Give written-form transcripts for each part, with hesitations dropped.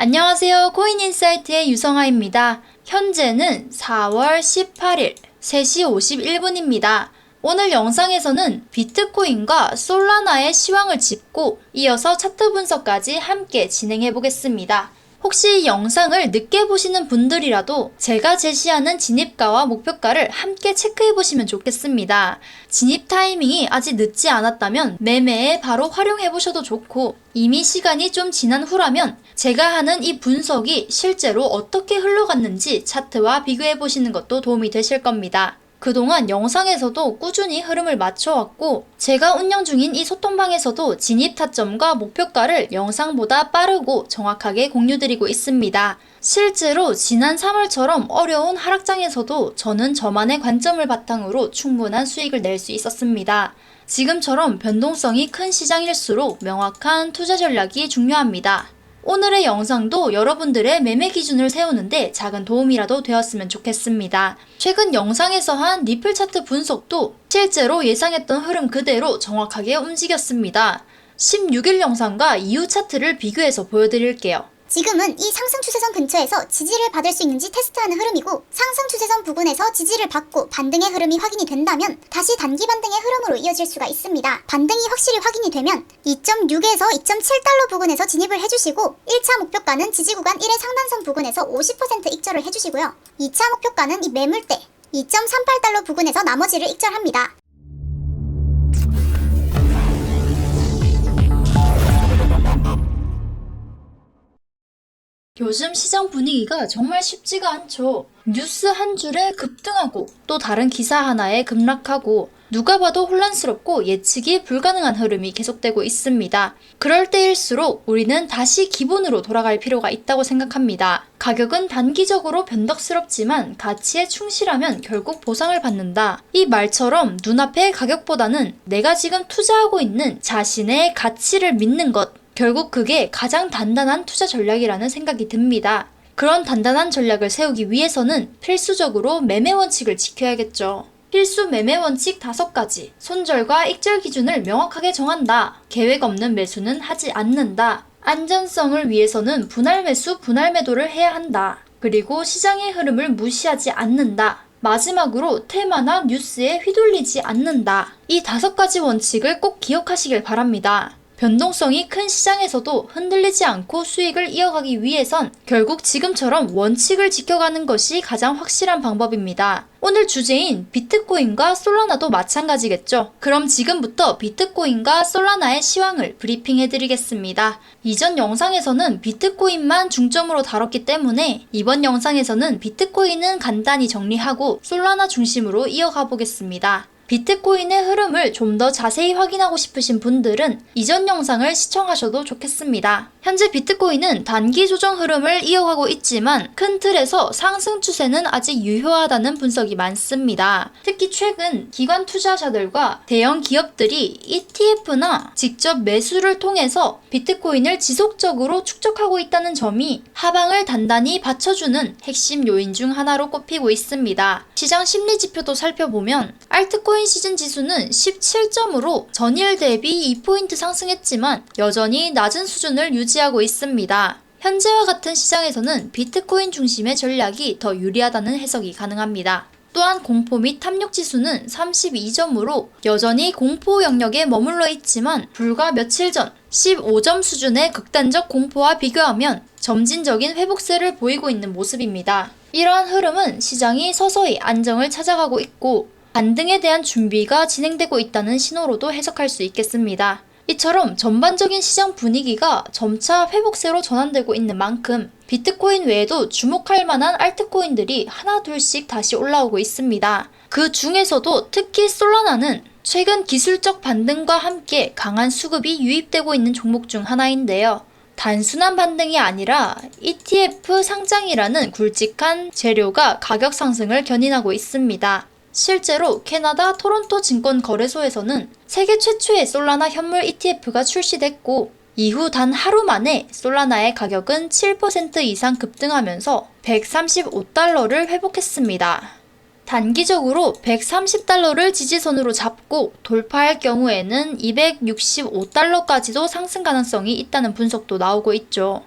안녕하세요. 코인인사이트의 유성아입니다. 현재는 4월 18일 3시 51분입니다. 오늘 영상에서는 비트코인과 솔라나의 시황을 짚고 이어서 차트 분석까지 함께 진행해 보겠습니다. 혹시 영상을 늦게 보시는 분들이라도 제가 제시하는 진입가와 목표가를 함께 체크해 보시면 좋겠습니다. 진입 타이밍이 아직 늦지 않았다면 매매에 바로 활용해 보셔도 좋고, 이미 시간이 좀 지난 후라면 제가 하는 이 분석이 실제로 어떻게 흘러갔는지 차트와 비교해 보시는 것도 도움이 되실 겁니다. 그동안 영상에서도 꾸준히 흐름을 맞춰왔고, 제가 운영 중인 이 소통방에서도 진입 타점과 목표가를 영상보다 빠르고 정확하게 공유드리고 있습니다. 실제로 지난 3월처럼 어려운 하락장에서도 저는 저만의 관점을 바탕으로 충분한 수익을 낼 수 있었습니다. 지금처럼 변동성이 큰 시장일수록 명확한 투자 전략이 중요합니다. 오늘의 영상도 여러분들의 매매 기준을 세우는데 작은 도움이라도 되었으면 좋겠습니다. 최근 영상에서 한 리플 차트 분석도 실제로 예상했던 흐름 그대로 정확하게 움직였습니다. 16일 영상과 이후 차트를 비교해서 보여드릴게요. 지금은 이 상승 추세선 근처에서 지지를 받을 수 있는지 테스트하는 흐름이고, 상승 추세선 부근에서 지지를 받고 반등의 흐름이 확인이 된다면 다시 단기 반등의 흐름으로 이어질 수가 있습니다. 반등이 확실히 확인이 되면 2.6에서 2.7달러 부근에서 진입을 해주시고, 1차 목표가는 지지 구간 1의 상단선 부근에서 50% 익절을 해주시고요. 2차 목표가는 이 매물대 2.38달러 부근에서 나머지를 익절합니다. 요즘 시장 분위기가 정말 쉽지가 않죠. 뉴스 한 줄에 급등하고 또 다른 기사 하나에 급락하고, 누가 봐도 혼란스럽고 예측이 불가능한 흐름이 계속되고 있습니다. 그럴 때일수록 우리는 다시 기본으로 돌아갈 필요가 있다고 생각합니다. 가격은 단기적으로 변덕스럽지만 가치에 충실하면 결국 보상을 받는다. 이 말처럼 눈앞의 가격보다는 내가 지금 투자하고 있는 자신의 가치를 믿는 것, 결국 그게 가장 단단한 투자 전략이라는 생각이 듭니다. 그런 단단한 전략을 세우기 위해서는 필수적으로 매매 원칙을 지켜야겠죠. 필수 매매 원칙 5가지. 손절과 익절 기준을 명확하게 정한다. 계획 없는 매수는 하지 않는다. 안전성을 위해서는 분할 매수, 분할 매도를 해야 한다. 그리고 시장의 흐름을 무시하지 않는다. 마지막으로 테마나 뉴스에 휘둘리지 않는다. 이 5가지 원칙을 꼭 기억하시길 바랍니다. 변동성이 큰 시장에서도 흔들리지 않고 수익을 이어가기 위해선 결국 지금처럼 원칙을 지켜가는 것이 가장 확실한 방법입니다. 오늘 주제인 비트코인과 솔라나도 마찬가지겠죠. 그럼 지금부터 비트코인과 솔라나의 시황을 브리핑해드리겠습니다. 이전 영상에서는 비트코인만 중점으로 다뤘기 때문에 이번 영상에서는 비트코인은 간단히 정리하고 솔라나 중심으로 이어가 보겠습니다. 비트코인의 흐름을 좀 더 자세히 확인하고 싶으신 분들은 이전 영상을 시청하셔도 좋겠습니다. 현재 비트코인은 단기 조정 흐름을 이어가고 있지만 큰 틀에서 상승 추세는 아직 유효하다는 분석이 많습니다. 특히 최근 기관 투자자들과 대형 기업들이 ETF나 직접 매수를 통해서 비트코인을 지속적으로 축적하고 있다는 점이 하방을 단단히 받쳐주는 핵심 요인 중 하나로 꼽히고 있습니다. 시장 심리 지표도 살펴보면 알트코인 시즌 지수는 17점으로 전일 대비 2포인트 상승했지만 여전히 낮은 수준을 유지하고 있습니다. 현재와 같은 시장에서는 비트코인 중심의 전략이 더 유리하다는 해석이 가능합니다. 또한 공포 및 탐욕 지수는 32점으로 여전히 공포 영역에 머물러 있지만 불과 며칠 전 15점 수준의 극단적 공포와 비교하면 점진적인 회복세를 보이고 있는 모습입니다. 이러한 흐름은 시장이 서서히 안정을 찾아가고 있고 반등에 대한 준비가 진행되고 있다는 신호로도 해석할 수 있겠습니다. 이처럼 전반적인 시장 분위기가 점차 회복세로 전환되고 있는 만큼 비트코인 외에도 주목할 만한 알트코인들이 하나 둘씩 다시 올라오고 있습니다. 그 중에서도 특히 솔라나는 최근 기술적 반등과 함께 강한 수급이 유입되고 있는 종목 중 하나인데요. 단순한 반등이 아니라 ETF 상장이라는 굵직한 재료가 가격 상승을 견인하고 있습니다. 실제로 캐나다 토론토 증권거래소에서는 세계 최초의 솔라나 현물 ETF가 출시됐고, 이후 단 하루 만에 솔라나의 가격은 7% 이상 급등하면서 135달러를 회복했습니다. 단기적으로 130달러를 지지선으로 잡고 돌파할 경우에는 265달러까지도 상승 가능성이 있다는 분석도 나오고 있죠.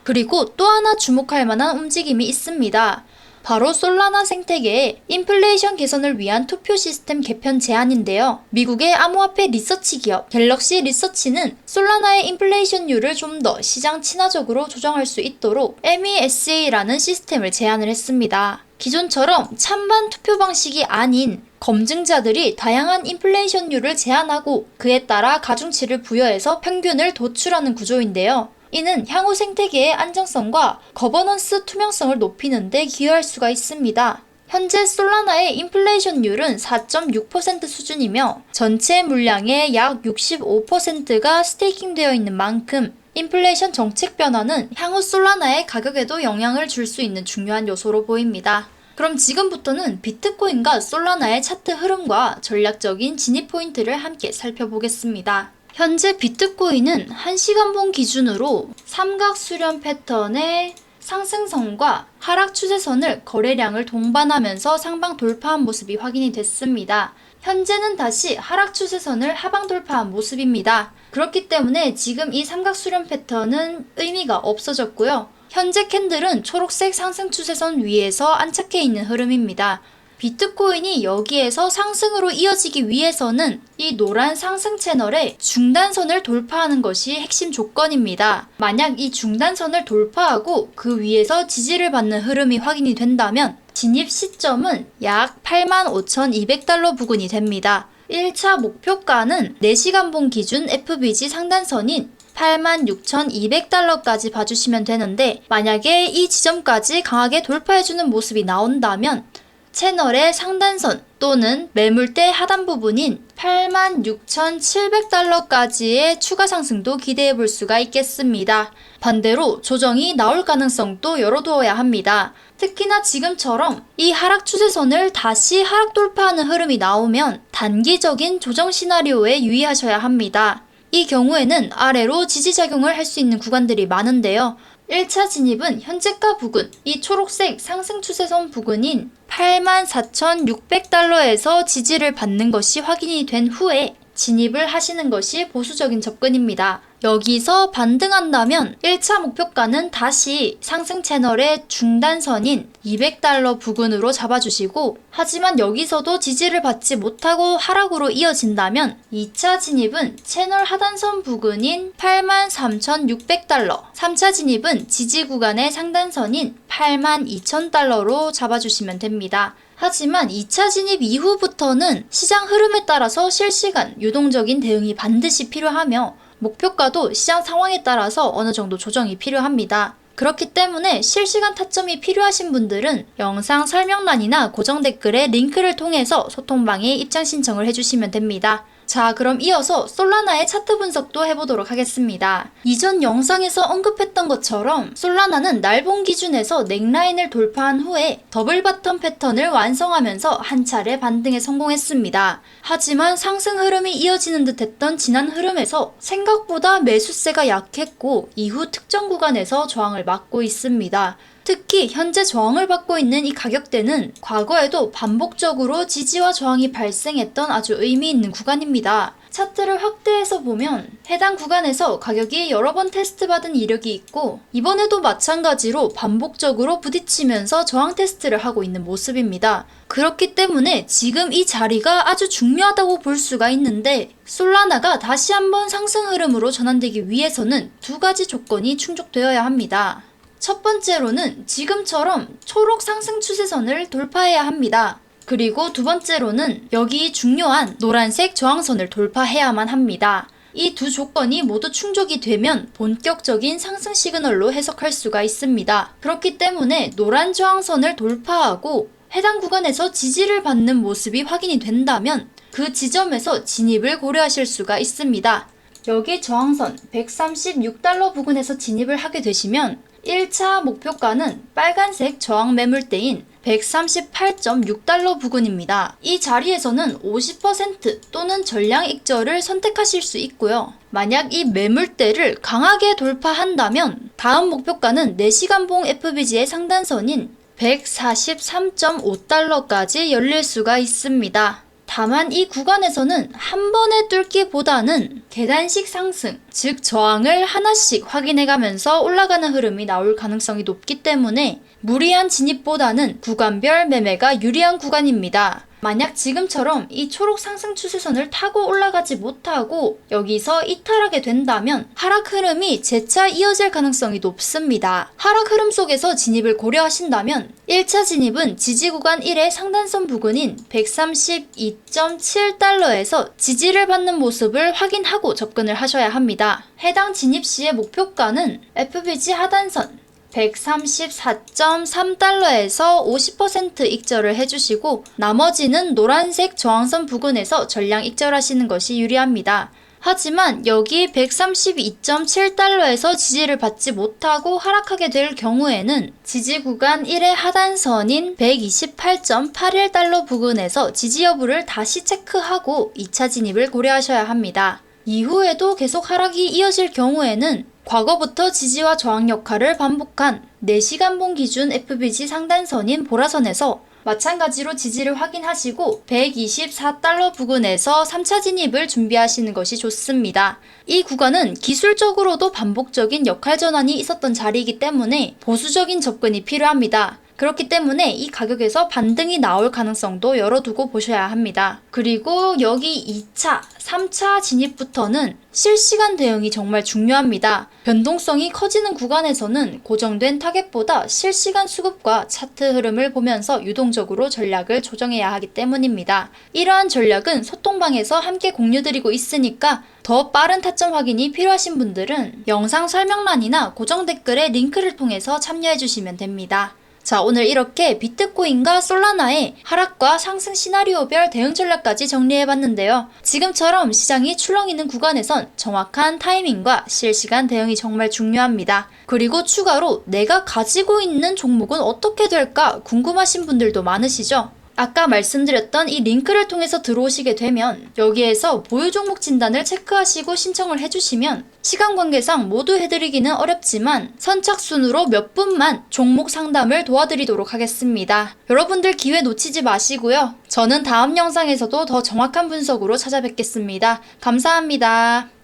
그리고 또 하나 주목할 만한 움직임이 있습니다. 바로 솔라나 생태계의 인플레이션 개선을 위한 투표 시스템 개편 제안인데요. 미국의 암호화폐 리서치 기업 갤럭시 리서치는 솔라나의 인플레이션율을 좀 더 시장 친화적으로 조정할 수 있도록 MESA라는 시스템을 제안을 했습니다. 기존처럼 찬반 투표 방식이 아닌 검증자들이 다양한 인플레이션율을 제안하고 그에 따라 가중치를 부여해서 평균을 도출하는 구조인데요. 이는 향후 생태계의 안정성과 거버넌스 투명성을 높이는 데 기여할 수가 있습니다. 현재 솔라나의 인플레이션율은 4.6% 수준이며 전체 물량의 약 65%가 스테이킹되어 있는 만큼 인플레이션 정책 변화는 향후 솔라나의 가격에도 영향을 줄 수 있는 중요한 요소로 보입니다. 그럼 지금부터는 비트코인과 솔라나의 차트 흐름과 전략적인 진입 포인트를 함께 살펴보겠습니다. 현재 비트코인은 1시간봉 기준으로 삼각 수렴 패턴의 상승선과 하락 추세선을 거래량을 동반하면서 상방 돌파한 모습이 확인이 됐습니다. 현재는 다시 하락 추세선을 하방 돌파한 모습입니다. 그렇기 때문에 지금 이 삼각 수렴 패턴은 의미가 없어졌고요. 현재 캔들은 초록색 상승 추세선 위에서 안착해 있는 흐름입니다. 비트코인이 여기에서 상승으로 이어지기 위해서는 이 노란 상승 채널의 중단선을 돌파하는 것이 핵심 조건입니다. 만약 이 중단선을 돌파하고 그 위에서 지지를 받는 흐름이 확인이 된다면 진입 시점은 약 85,200달러 부근이 됩니다. 1차 목표가는 4시간봉 기준 FBG 상단선인 86,200달러까지 봐주시면 되는데 만약에 이 지점까지 강하게 돌파해주는 모습이 나온다면 채널의 상단선 또는 매물대 하단 부분인 86,700달러까지의 추가 상승도 기대해 볼 수가 있겠습니다. 반대로 조정이 나올 가능성도 열어두어야 합니다. 특히나 지금처럼 이 하락 추세선을 다시 하락 돌파하는 흐름이 나오면 단기적인 조정 시나리오에 유의하셔야 합니다. 이 경우에는 아래로 지지작용을 할 수 있는 구간들이 많은데요. 1차 진입은 현재가 부근, 이 초록색 상승 추세선 부근인 84,600달러에서 지지를 받는 것이 확인이 된 후에 진입을 하시는 것이 보수적인 접근입니다. 여기서 반등한다면 1차 목표가는 다시 상승 채널의 중단선인 200달러 부근으로 잡아주시고 하지만 여기서도 지지를 받지 못하고 하락으로 이어진다면 2차 진입은 채널 하단선 부근인 83,600달러 3차 진입은 지지 구간의 상단선인 82,000달러로 잡아주시면 됩니다. 하지만 2차 진입 이후부터는 시장 흐름에 따라서 실시간 유동적인 대응이 반드시 필요하며 목표가도 시장 상황에 따라서 어느 정도 조정이 필요합니다. 그렇기 때문에 실시간 타점이 필요하신 분들은 영상 설명란이나 고정 댓글에 링크를 통해서 소통방에 입장 신청을 해주시면 됩니다. 자, 그럼 이어서 솔라나의 차트 분석도 해보도록 하겠습니다. 이전 영상에서 언급했던 것처럼 솔라나는 날봉 기준에서 넥라인을 돌파한 후에 더블 바텀 패턴을 완성하면서 한 차례 반등에 성공했습니다. 하지만 상승 흐름이 이어지는 듯 했던 지난 흐름에서 생각보다 매수세가 약했고 이후 특정 구간에서 저항을 맞고 있습니다. 특히 현재 저항을 받고 있는 이 가격대는 과거에도 반복적으로 지지와 저항이 발생했던 아주 의미 있는 구간입니다. 차트를 확대해서 보면 해당 구간에서 가격이 여러 번 테스트받은 이력이 있고 이번에도 마찬가지로 반복적으로 부딪히면서 저항 테스트를 하고 있는 모습입니다. 그렇기 때문에 지금 이 자리가 아주 중요하다고 볼 수가 있는데 솔라나가 다시 한번 상승 흐름으로 전환되기 위해서는 두 가지 조건이 충족되어야 합니다. 첫 번째로는 지금처럼 초록 상승 추세선을 돌파해야 합니다. 그리고 두 번째로는 여기 중요한 노란색 저항선을 돌파해야만 합니다. 이 두 조건이 모두 충족이 되면 본격적인 상승 시그널로 해석할 수가 있습니다. 그렇기 때문에 노란 저항선을 돌파하고 해당 구간에서 지지를 받는 모습이 확인이 된다면 그 지점에서 진입을 고려하실 수가 있습니다. 여기 저항선 136달러 부근에서 진입을 하게 되시면 1차 목표가는 빨간색 저항 매물대인 138.6달러 부근입니다. 이 자리에서는 50% 또는 전량 익절을 선택하실 수 있고요. 만약 이 매물대를 강하게 돌파한다면 다음 목표가는 4시간봉 FBG의 상단선인 143.5달러까지 열릴 수가 있습니다. 다만 이 구간에서는 한 번에 뚫기보다는 계단식 상승, 즉 저항을 하나씩 확인해가면서 올라가는 흐름이 나올 가능성이 높기 때문에 무리한 진입보다는 구간별 매매가 유리한 구간입니다. 만약 지금처럼 이 초록 상승 추세선을 타고 올라가지 못하고 여기서 이탈하게 된다면 하락 흐름이 재차 이어질 가능성이 높습니다. 하락 흐름 속에서 진입을 고려하신다면 1차 진입은 지지 구간 1의 상단선 부근인 132.7달러에서 지지를 받는 모습을 확인하고 접근을 하셔야 합니다. 해당 진입 시의 목표가는 FBG 하단선 134.3달러에서 50% 익절을 해주시고 나머지는 노란색 저항선 부근에서 전량 익절하시는 것이 유리합니다. 하지만 여기 132.7달러에서 지지를 받지 못하고 하락하게 될 경우에는 지지 구간 1의 하단선인 128.81달러 부근에서 지지 여부를 다시 체크하고 2차 진입을 고려하셔야 합니다. 이후에도 계속 하락이 이어질 경우에는 과거부터 지지와 저항 역할을 반복한 4시간봉 기준 FBG 상단선인 보라선에서 마찬가지로 지지를 확인하시고 124달러 부근에서 3차 진입을 준비하시는 것이 좋습니다. 이 구간은 기술적으로도 반복적인 역할 전환이 있었던 자리이기 때문에 보수적인 접근이 필요합니다. 그렇기 때문에 이 가격에서 반등이 나올 가능성도 열어두고 보셔야 합니다. 그리고 여기 2차, 3차 진입부터는 실시간 대응이 정말 중요합니다. 변동성이 커지는 구간에서는 고정된 타겟보다 실시간 수급과 차트 흐름을 보면서 유동적으로 전략을 조정해야 하기 때문입니다. 이러한 전략은 소통방에서 함께 공유드리고 있으니까 더 빠른 타점 확인이 필요하신 분들은 영상 설명란이나 고정 댓글에 링크를 통해서 참여해 주시면 됩니다. 자, 오늘 이렇게 비트코인과 솔라나의 하락과 상승 시나리오별 대응 전략까지 정리해봤는데요. 지금처럼 시장이 출렁이는 구간에선 정확한 타이밍과 실시간 대응이 정말 중요합니다. 그리고 추가로 내가 가지고 있는 종목은 어떻게 될까 궁금하신 분들도 많으시죠? 아까 말씀드렸던 이 링크를 통해서 들어오시게 되면 여기에서 보유 종목 진단을 체크하시고 신청을 해주시면 시간 관계상 모두 해드리기는 어렵지만 선착순으로 몇 분만 종목 상담을 도와드리도록 하겠습니다. 여러분들 기회 놓치지 마시고요. 저는 다음 영상에서도 더 정확한 분석으로 찾아뵙겠습니다. 감사합니다.